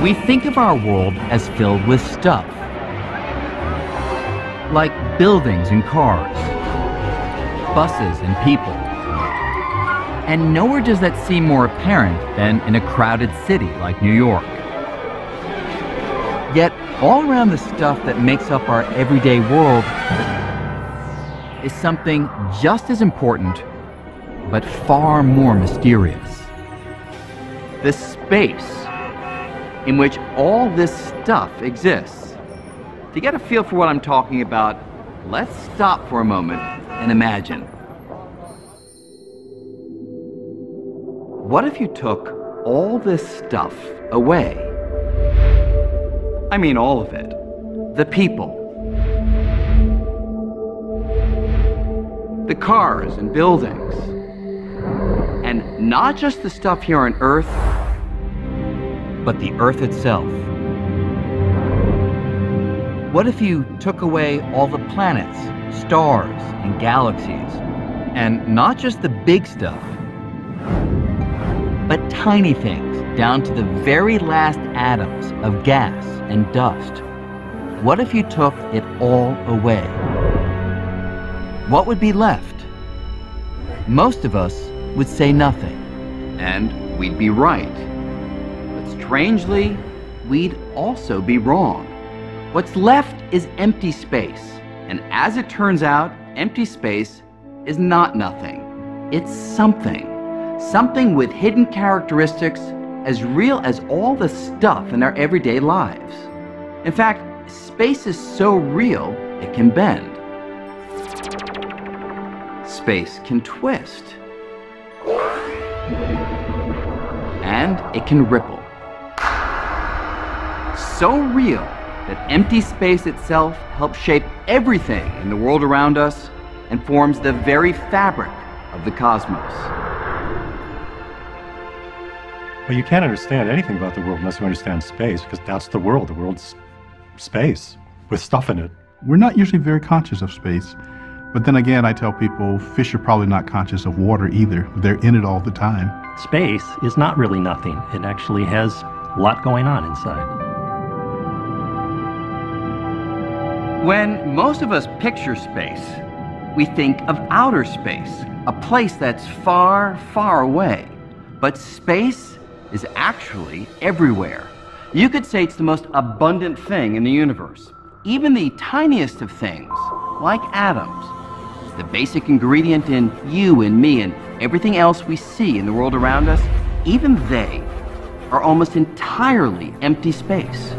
We think of our world as filled with stuff, like buildings and cars, buses and people. And nowhere does that seem more apparent than in a crowded city like New York. Yet, all around the stuff that makes up our everyday world is something just as important, but far more mysterious. The space in which all this stuff exists. To get a feel for what I'm talking about, let's stop for a moment and imagine. What if you took all this stuff away? I mean all of it. The people, the cars and buildings, and not just the stuff here on Earth, but the Earth itself. What if you took away all the planets, stars, and galaxies, and not just the big stuff, but tiny things down to the very last atoms of gas and dust? What if you took it all away? What would be left? Most of us would say nothing, and we'd be right. But strangely, we'd also be wrong. What's left is empty space, and as it turns out, empty space is not nothing. It's something. Something with hidden characteristics as real as all the stuff in our everyday lives. In fact, space is so real, it can bend. Space can twist. And it can ripple. So real that empty space itself helps shape everything in the world around us and forms the very fabric of the cosmos. Well, you can't understand anything about the world unless you understand space, because that's the world. The world's space with stuff in it. We're not usually very conscious of space. But then again, I tell people fish are probably not conscious of water either. They're in it all the time. Space is not really nothing. It actually has a lot going on inside. When most of us picture space, we think of outer space, a place that's far, far away. But space is actually everywhere. You could say it's the most abundant thing in the universe. Even the tiniest of things, like atoms, the basic ingredient in you and me and everything else we see in the world around us, even they are almost entirely empty space.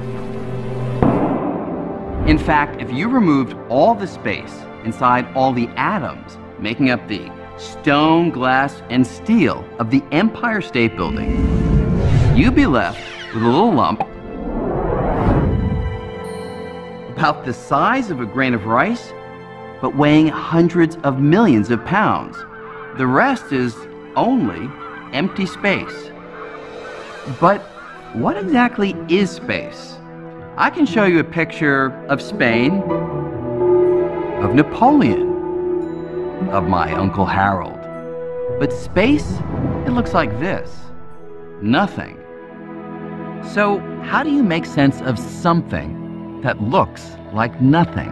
In fact, if you removed all the space inside all the atoms making up the stone, glass, and steel of the Empire State Building, you'd be left with a little lump about the size of a grain of rice, but weighing hundreds of millions of pounds. The rest is only empty space. But what exactly is space? I can show you a picture of Spain, of Napoleon, of my Uncle Harold. But space, it looks like this. Nothing. So how do you make sense of something that looks like nothing?